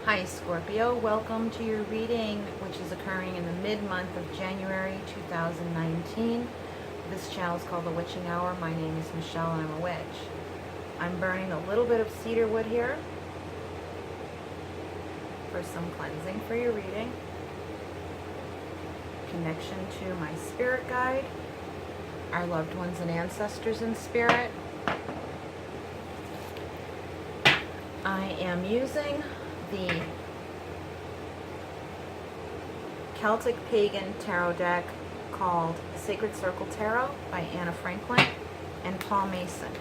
Hi Scorpio, welcome to your reading, which is occurring in the mid-month of January 2019. This channel is called The Witching Hour. My name is Michelle and I'm a witch. I'm burning a little bit of cedar wood here for some cleansing for your reading. Connection to my spirit guide, our loved ones and ancestors in spirit. I am using the Celtic Pagan Tarot deck called Sacred Circle Tarot by Anna Franklin and Paul Mason.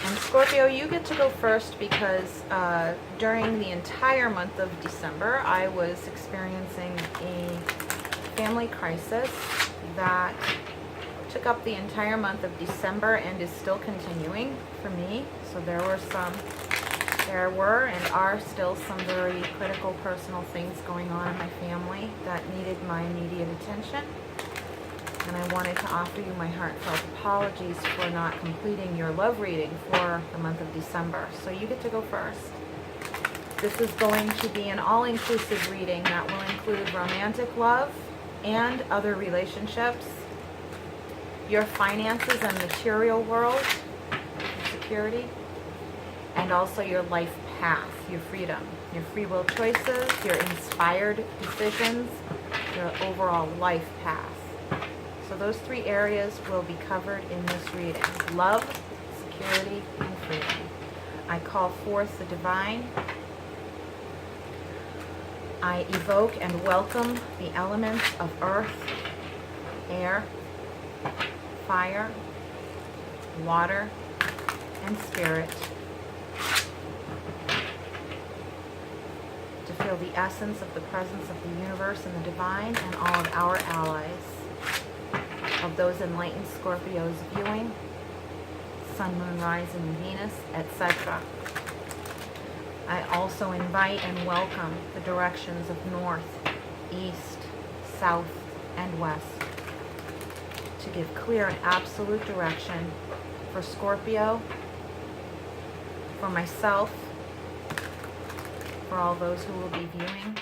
And Scorpio, you get to go first because during the entire month of December, I was experiencing a family crisis that took up the entire month of December and is still continuing for me. So there were and are still some very critical personal things going on in my family that needed my immediate attention. And I wanted to offer you my heartfelt apologies for not completing your love reading for the month of December. So you get to go first. This is going to be an all-inclusive reading that will include romantic love and other relationships, your finances and material world, security, and also your life path, your freedom, your free will choices, your inspired decisions, your overall life path. So those three areas will be covered in this reading: love, security, and freedom. I call forth the divine. I evoke and welcome the elements of earth, air, fire, water, and spirit to feel the essence of the presence of the universe and the divine and all of our allies, of those enlightened Scorpios viewing, sun, moon, rising, and Venus, etc. I also invite and welcome the directions of north, east, south, and west to give clear and absolute direction for Scorpio, for myself, for all those who will be viewing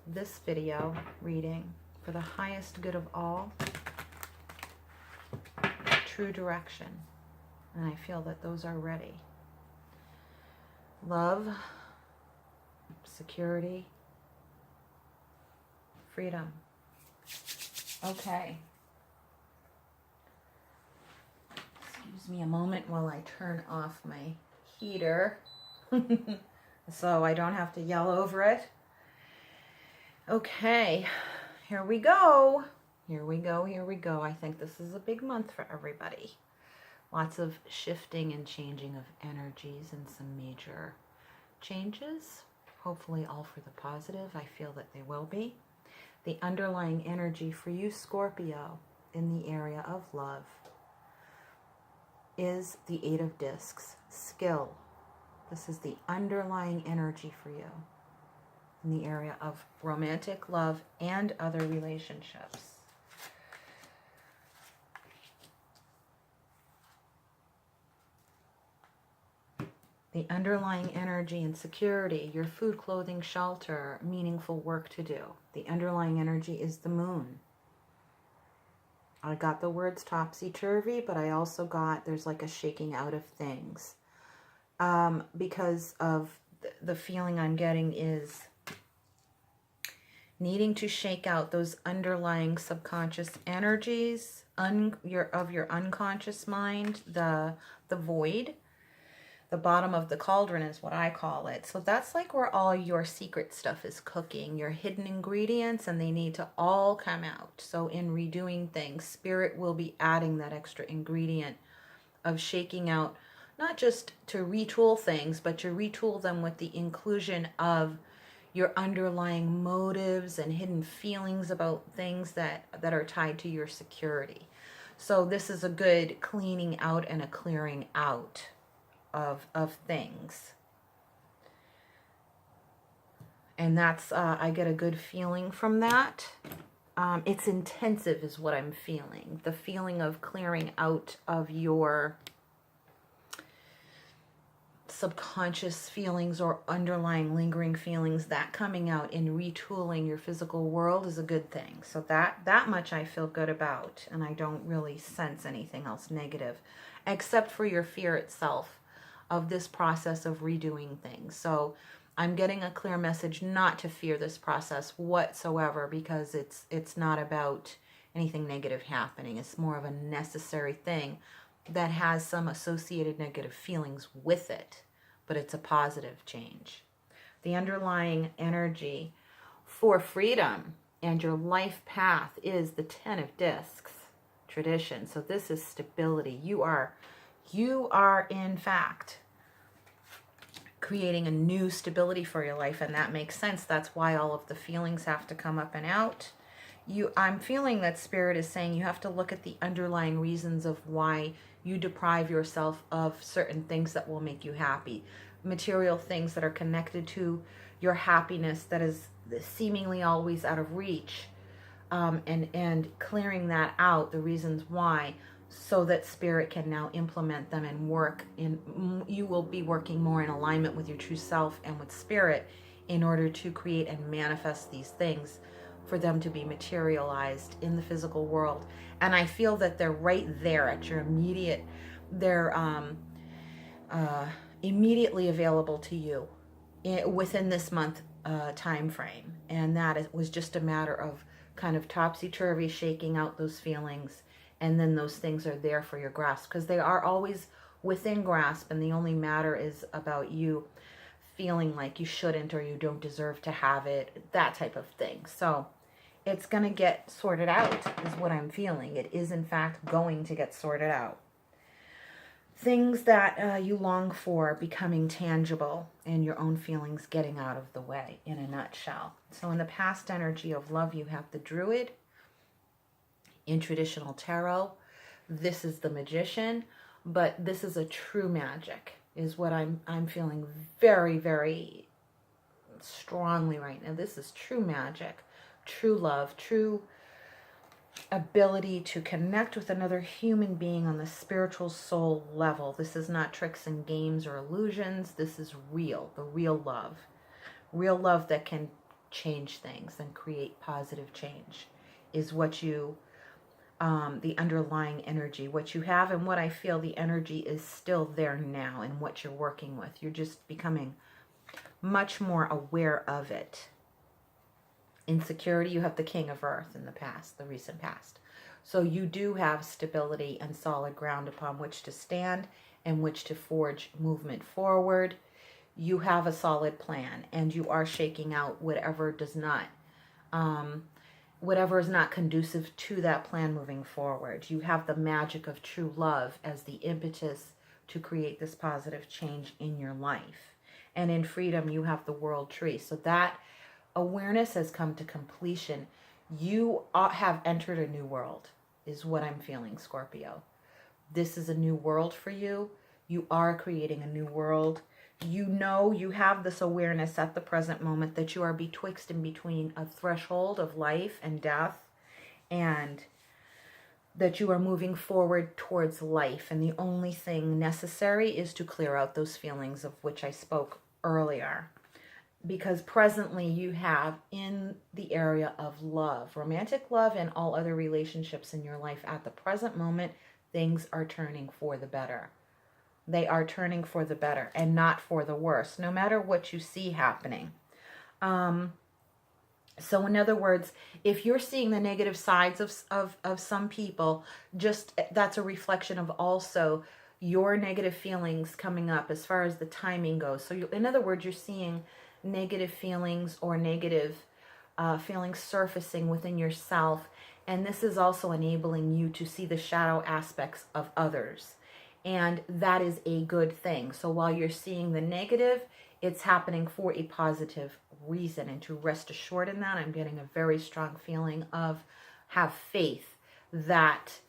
this video reading, for the highest good of all, true direction. And I feel that those are ready. Love, security, freedom. Okay. Excuse me a moment while I turn off my heater so I don't have to yell over it. Okay, here we go. Here we go, here we go. I think this is a big month for everybody. Lots of shifting and changing of energies and some major changes. Hopefully all for the positive. I feel that they will be. The underlying energy for you, Scorpio, in the area of love is the Eight of Discs, skill. This is the underlying energy for you in the area of romantic love and other relationships. The underlying energy and security, your food, clothing, shelter, meaningful work to do. The underlying energy is the moon. I got the words topsy-turvy, but I also got there's like a shaking out of things. Because of the feeling I'm getting is needing to shake out those underlying subconscious energies of your unconscious mind, the void. The bottom of the cauldron is what I call it. So that's like where all your secret stuff is cooking, your hidden ingredients, and they need to all come out. So in redoing things, Spirit will be adding that extra ingredient of shaking out, not just to retool things, but to retool them with the inclusion of your underlying motives and hidden feelings about things that are tied to your security. So this is a good cleaning out and a clearing out of things. And that's, I get a good feeling from that. It's intensive is what I'm feeling. The feeling of clearing out of your subconscious feelings or underlying lingering feelings, that coming out in retooling your physical world is a good thing. So that much I feel good about, and I don't really sense anything else negative, except for your fear itself of this process of redoing things. So I'm getting a clear message not to fear this process whatsoever, because it's not about anything negative happening. It's more of a necessary thing that has some associated negative feelings with it, but it's a positive change. The underlying energy for freedom and your life path is the 10 of discs, tradition. So this is stability. You are in fact creating a new stability for your life, and that makes sense. That's why all of the feelings have to come up and out. I'm feeling that Spirit is saying you have to look at the underlying reasons of why you deprive yourself of certain things that will make you happy. Material things that are connected to your happiness that is seemingly always out of reach. And clearing that out, the reasons why, so that Spirit can now implement them and work in. You will be working more in alignment with your true self and with Spirit in order to create and manifest these things for them to be materialized in the physical world. And I feel that they're right there at your immediate, they're immediately available to you within this month time frame. And that was just a matter of kind of topsy-turvy, shaking out those feelings, and then those things are there for your grasp, because they are always within grasp, and the only matter is about you feeling like you shouldn't or you don't deserve to have it, that type of thing. So it's going to get sorted out is what I'm feeling. It is in fact going to get sorted out. Things that you long for becoming tangible, and your own feelings getting out of the way, in a nutshell. So in the past energy of love, you have the Druid. In traditional tarot, this is the Magician, but this is a true magic, is what I'm feeling very, very strongly right now. This is true magic, true love, true ability to connect with another human being on the spiritual soul level. This is not tricks and games or illusions. This is real, the real love that can change things and create positive change is what you, the underlying energy, what you have, and what I feel the energy is still there now and what you're working with. You're just becoming much more aware of it. Insecurity, you have the King of Earth in the past, the recent past. So you do have stability and solid ground upon which to stand and which to forge movement forward. You have a solid plan, and you are shaking out whatever does not, whatever is not conducive to that plan moving forward. You have the magic of true love as the impetus to create this positive change in your life. And in freedom, you have the World Tree. So that awareness has come to completion. You have entered a new world, is what I'm feeling, Scorpio. This is a new world for you. You are creating a new world. You know, you have this awareness at the present moment that you are betwixt and between a threshold of life and death, and that you are moving forward towards life. And the only thing necessary is to clear out those feelings of which I spoke earlier. Because presently you have in the area of love, romantic love, and all other relationships in your life at the present moment, things are turning for the better. They are turning for the better and not for the worse, no matter what you see happening. So in other words, if you're seeing the negative sides of some people, just that's a reflection of also your negative feelings coming up as far as the timing goes. So in other words, you're seeing negative feelings or negative feelings surfacing within yourself, and this is also enabling you to see the shadow aspects of others, and that is a good thing. So while you're seeing the negative, it's happening for a positive reason, and to rest assured in that, I'm getting a very strong feeling of have faith that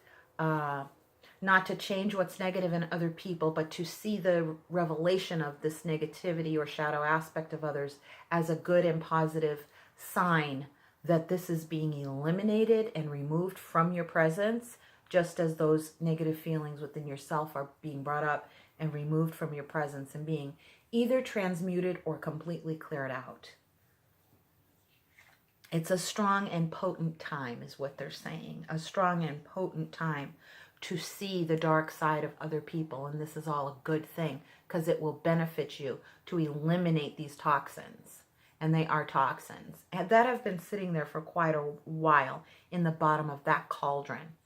not to change what's negative in other people, but to see the revelation of this negativity or shadow aspect of others as a good and positive sign that this is being eliminated and removed from your presence, just as those negative feelings within yourself are being brought up and removed from your presence and being either transmuted or completely cleared out. It's a strong and potent time is what they're saying. A strong and potent time to see the dark side of other people. And this is all a good thing because it will benefit you to eliminate these toxins. And they are toxins and that have been sitting there for quite a while in the bottom of that cauldron.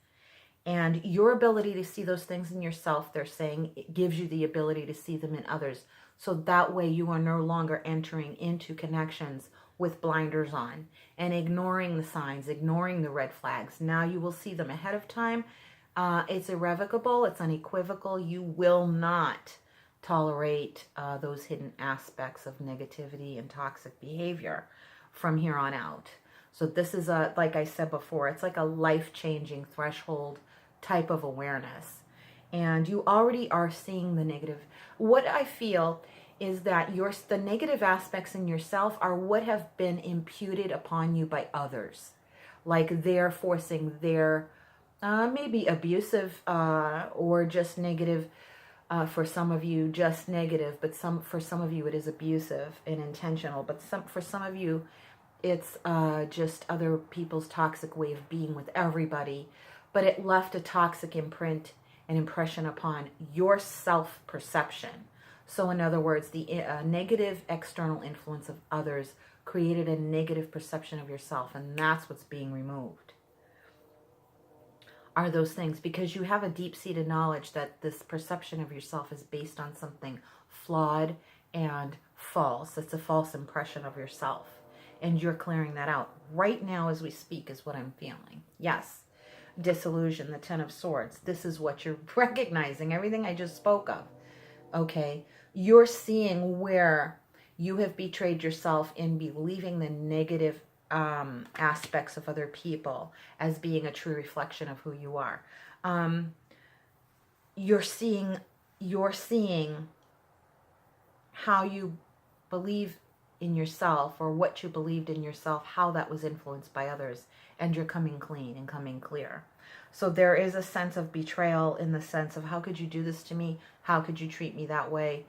And your ability to see those things in yourself, they're saying, it gives you the ability to see them in others. So that way you are no longer entering into connections with blinders on and ignoring the signs, ignoring the red flags. Now you will see them ahead of time. It's irrevocable. It's unequivocal. You will not tolerate those hidden aspects of negativity and toxic behavior from here on out. So this is a, like I said before, it's like a life-changing threshold type of awareness. And you already are seeing the negative. What I feel is that the negative aspects in yourself are what have been imputed upon you by others. Like they're forcing their maybe abusive or just negative. For some of you, just negative, but for some of you it is abusive and intentional. But for some of you, it's just other people's toxic way of being with everybody. But it left a toxic imprint and impression upon your self-perception. So in other words, the negative external influence of others created a negative perception of yourself, and that's what's being removed. Are those things, because you have a deep-seated knowledge that this perception of yourself is based on something flawed and false. It's a false impression of yourself, and you're clearing that out right now as we speak is what I'm feeling. Yes, disillusion, the Ten of Swords. This is what you're recognizing, everything I just spoke of. Okay, you're seeing where you have betrayed yourself in believing the negative aspects of other people as being a true reflection of who you are. You're seeing how you believe in yourself, or what you believed in yourself, how that was influenced by others, and you're coming clean and coming clear. So there is a sense of betrayal in the sense of, how could you do this to me? How could you treat me that way?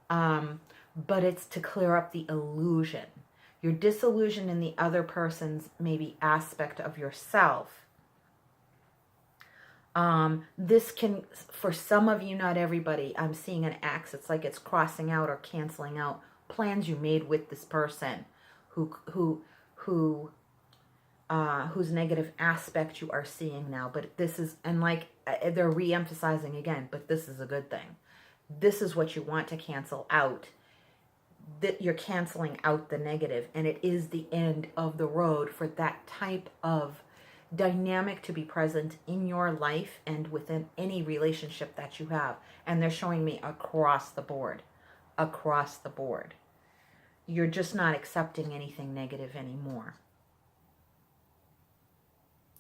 But it's to clear up the illusion. You're disillusioned in the other person's maybe aspect of yourself. This can, for some of you, not everybody, I'm seeing an X. It's like it's crossing out or canceling out plans you made with this person whose negative aspect you are seeing now. But this is, and like they're re-emphasizing again, but this is a good thing. This is what you want to cancel out. That you're canceling out the negative, and it is the end of the road for that type of dynamic to be present in your life and within any relationship that you have. And they're showing me across the board. Across the board. You're just not accepting anything negative anymore.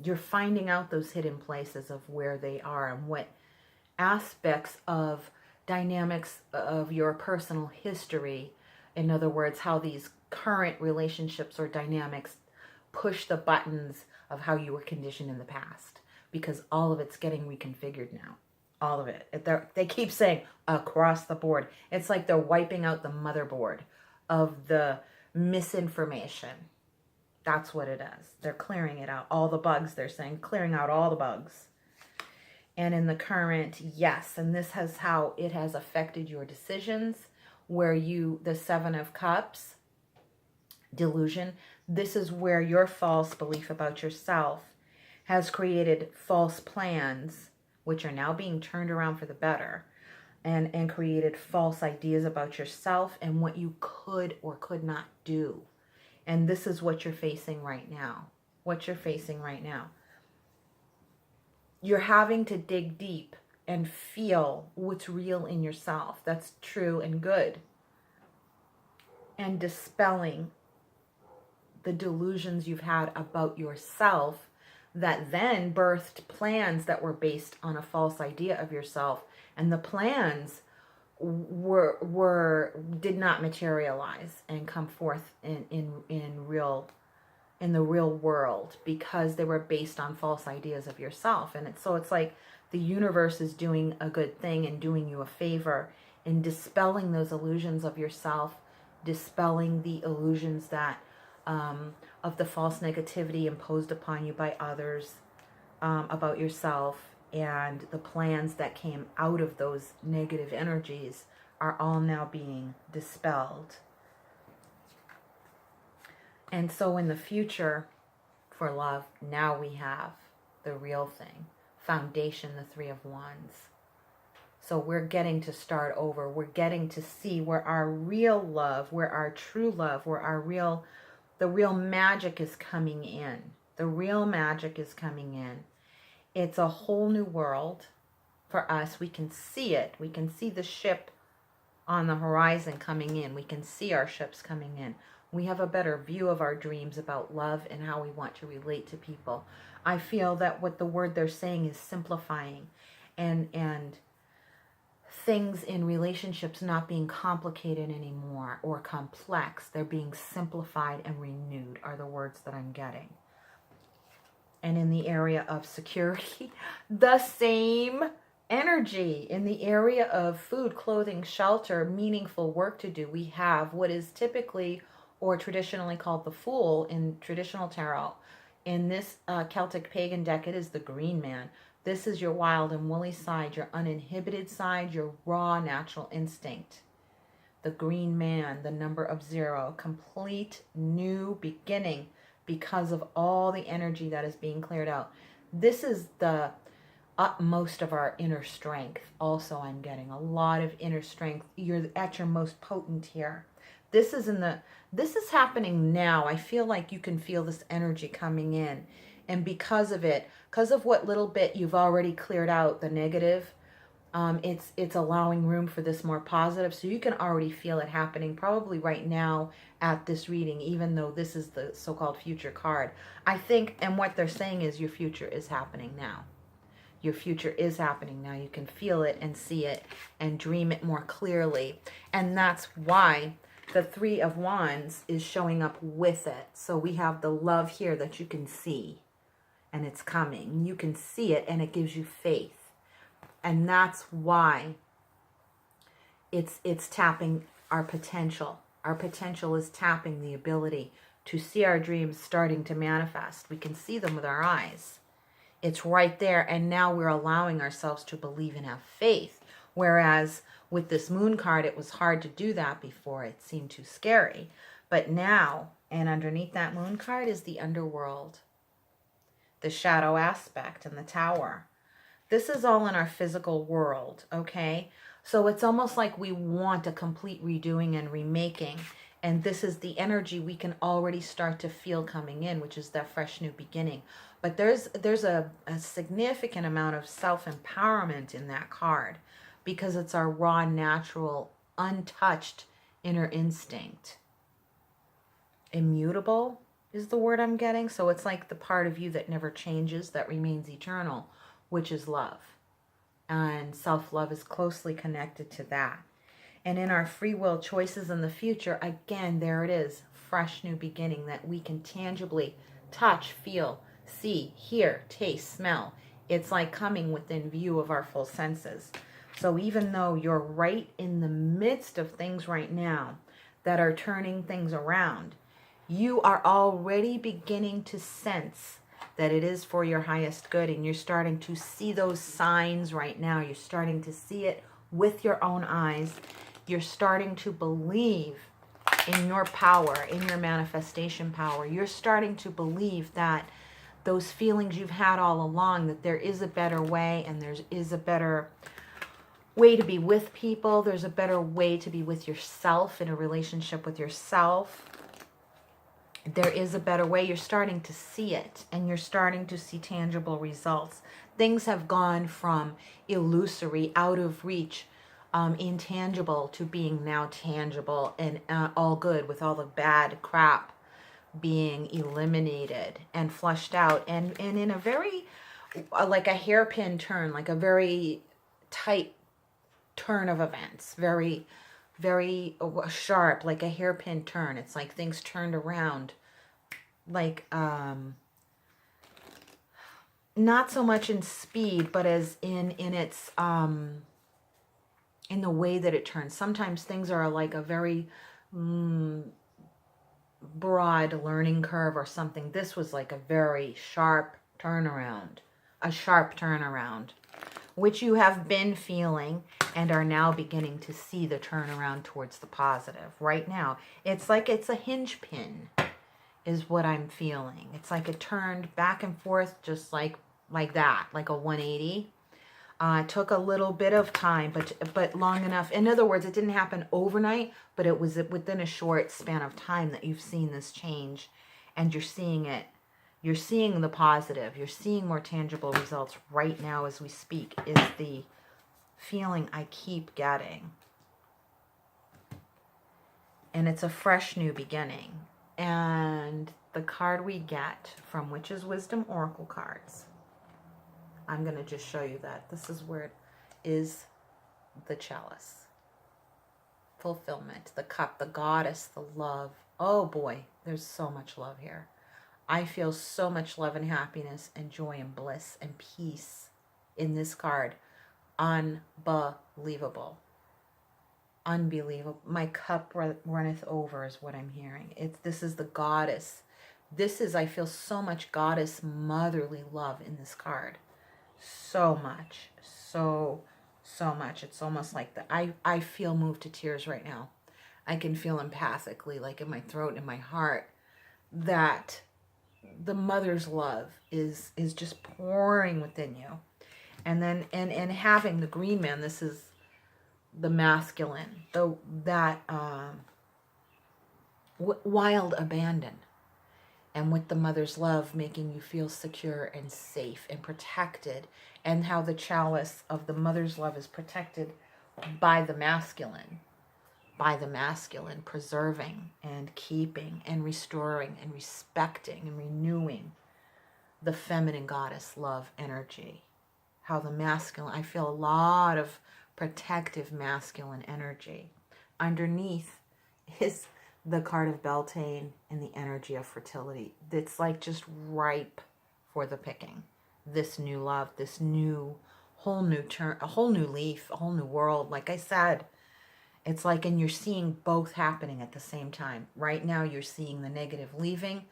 You're finding out those hidden places of where they are and what aspects of dynamics of your personal history. In other words, how these current relationships or dynamics push the buttons of how you were conditioned in the past. Because all of it's getting reconfigured now. All of it. They keep saying across the board. It's like they're wiping out the motherboard of the misinformation. That's what it is. They're clearing it out. All the bugs, they're saying, clearing out all the bugs. And in the current, yes. And this has how it has affected your decisions. Where the Seven of Cups, delusion, this is where your false belief about yourself has created false plans, which are now being turned around for the better, and created false ideas about yourself and what you could or could not do. And this is what you're facing right now. What you're facing right now. You're having to dig deep and feel what's real in yourself. That's true and good. And dispelling the delusions you've had about yourself that then birthed plans that were based on a false idea of yourself. And the plans did not materialize and come forth in the real world because they were based on false ideas of yourself. And it's like the universe is doing a good thing and doing you a favor in dispelling those illusions of yourself, dispelling the illusions that of the false negativity imposed upon you by others about yourself, and the plans that came out of those negative energies are all now being dispelled. And so in the future, for love, now we have the real thing. Foundation, the Three of Wands. So we're getting to start over. We're getting to see where our real love, where our true love, where the real magic is coming in. The real magic is coming in. It's a whole new world for us. We can see it. We can see the ship on the horizon coming in. We can see our ships coming in. We have a better view of our dreams about love and how we want to relate to people. I feel that what the word they're saying is simplifying, and things in relationships not being complicated anymore or complex. They're being simplified and renewed are the words that I'm getting. And in the area of security, the same energy. In the area of food, clothing, shelter, meaningful work to do, we have what is typically or traditionally called the Fool in traditional tarot. In this Celtic pagan deck, it is the Green Man. This is your wild and woolly side, your uninhibited side, your raw natural instinct. The Green Man, the number of 0, complete new beginning because of all the energy that is being cleared out. This is the utmost of our inner strength. Also, I'm getting a lot of inner strength. You're at your most potent here. This is happening now. I feel like you can feel this energy coming in. And because of it, because of what little bit you've already cleared out, the negative, it's allowing room for this more positive. So you can already feel it happening probably right now at this reading, even though this is the so-called future card. I think, and what they're saying is your future is happening now. Your future is happening now. You can feel it and see it and dream it more clearly. And that's why the Three of Wands is showing up with it. So we have the love here that you can see, and it's coming. You can see it, and it gives you faith. And that's why it's tapping our potential. Our potential is tapping the ability to see our dreams starting to manifest. We can see them with our eyes. It's right there, and now we're allowing ourselves to believe and have faith. Whereas with this Moon card, it was hard to do that before. It seemed too scary. But now, and underneath that Moon card is the underworld, the shadow aspect, and the Tower. This is all in our physical world, okay? So it's almost like we want a complete redoing and remaking. And this is the energy we can already start to feel coming in, which is that fresh new beginning. But there's a significant amount of self-empowerment in that card, because it's our raw, natural, untouched inner instinct. Immutable is the word I'm getting. So it's like the part of you that never changes, that remains eternal, which is love. And self-love is closely connected to that. And in our free will choices in the future, again, there it is, fresh new beginning that we can tangibly touch, feel, see, hear, taste, smell. It's like coming within view of our full senses. So even though you're right in the midst of things right now that are turning things around, you are already beginning to sense that it is for your highest good, and you're starting to see those signs right now. You're starting to see it with your own eyes. You're starting to believe in your power, in your manifestation power. You're starting to believe that those feelings you've had all along, that there is a better way, and there is a better way to be with people. There's a better way to be with yourself, in a relationship with yourself. There is a better way. You're starting to see it, and you're starting to see tangible results. Things have gone from illusory, out of reach, intangible, to being now tangible and all good, with all the bad crap being eliminated and flushed out, and in a very like a hairpin turn, like a very tight turn of events, very, very sharp, like a hairpin turn. It's like things turned around, like not so much in speed, but as in its in the way that it turns. Sometimes things are like a very broad learning curve or something. This was like a very sharp turnaround, which you have been feeling and are now beginning to see the turnaround towards the positive. Right now, it's like it's a hinge pin is what I'm feeling. It's like it turned back and forth just like that, like a 180. It took a little bit of time, but long enough. In other words, it didn't happen overnight, but it was within a short span of time that you've seen this change, and you're seeing it. You're seeing the positive. You're seeing more tangible results right now as we speak, is the feeling I keep getting. And it's a fresh new beginning. And the card we get from Witch's Wisdom Oracle cards, I'm going to just show you that. This is where it is, the chalice. Fulfillment, the cup, the goddess, the love. Oh boy, there's so much love here. I feel so much love and happiness and joy and bliss and peace in this card. Unbelievable. Unbelievable. My cup runneth over is what I'm hearing. This is the goddess. This is, I feel so much goddess motherly love in this card. So much. So much. It's almost like I feel moved to tears right now. I can feel empathically, like in my throat and in my heart, that the mother's love is just pouring within you. And then and having the green man, this is the masculine, wild abandon, and with the mother's love making you feel secure and safe and protected, and how the chalice of the mother's love is protected by the masculine, preserving and keeping and restoring and respecting and renewing the feminine goddess love energy. How the masculine, I feel a lot of protective masculine energy. Underneath is the card of Beltane and the energy of fertility. It's like just ripe for the picking. This new love, this new, whole new turn, a whole new leaf, a whole new world. Like I said, it's like, and you're seeing both happening at the same time. Right now, you're seeing the negative leaving.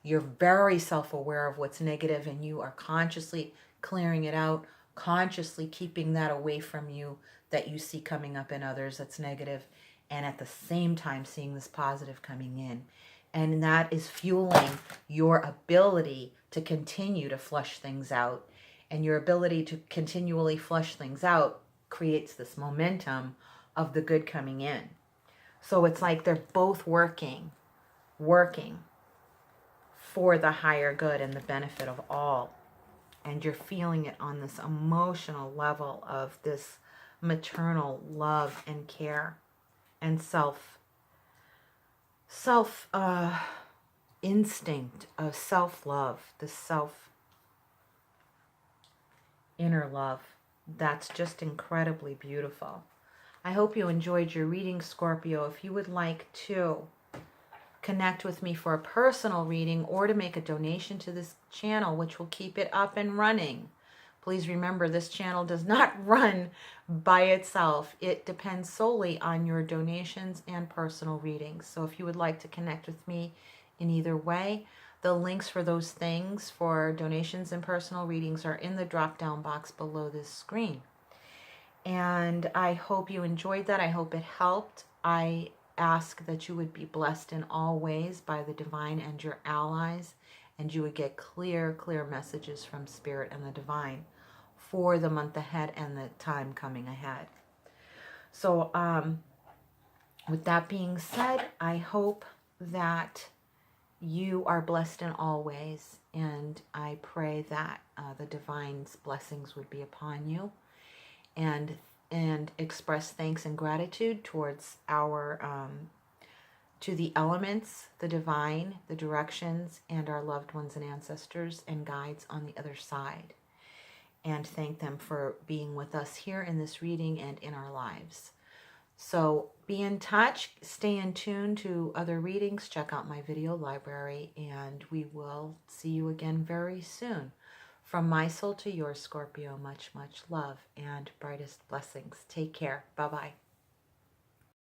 You're very self-aware of what's negative, and you are consciously clearing it out, consciously keeping that away from you that you see coming up in others that's negative, and at the same time seeing this positive coming in. And that is fueling your ability to continue to flush things out. And your ability to continually flush things out creates this momentum of the good coming in. So it's like they're both working for the higher good and the benefit of all. And you're feeling it on this emotional level of this maternal love and care and self instinct of self-love, this inner love. That's just incredibly beautiful. I hope you enjoyed your reading, Scorpio. If you would like to connect with me for a personal reading or to make a donation to this channel, which will keep it up and running, please remember this channel does not run by itself. It depends solely on your donations and personal readings. So if you would like to connect with me in either way, the links for those things, for donations and personal readings, are in the drop-down box below this screen. And I hope you enjoyed that. I hope it helped. I ask that you would be blessed in all ways by the divine and your allies, and you would get clear messages from Spirit and the divine for the month ahead and the time coming ahead. So with that being said, I hope that you are blessed in all ways, and I pray that the divine's blessings would be upon you, and express thanks and gratitude towards our to the elements, the divine, the directions, and our loved ones and ancestors and guides on the other side, and thank them for being with us here in this reading and in our lives. So be in touch, stay in tune to other readings, check out my video library, and we will see you again very soon From my soul to yours, Scorpio, much, much love and brightest blessings. Take care. Bye-bye.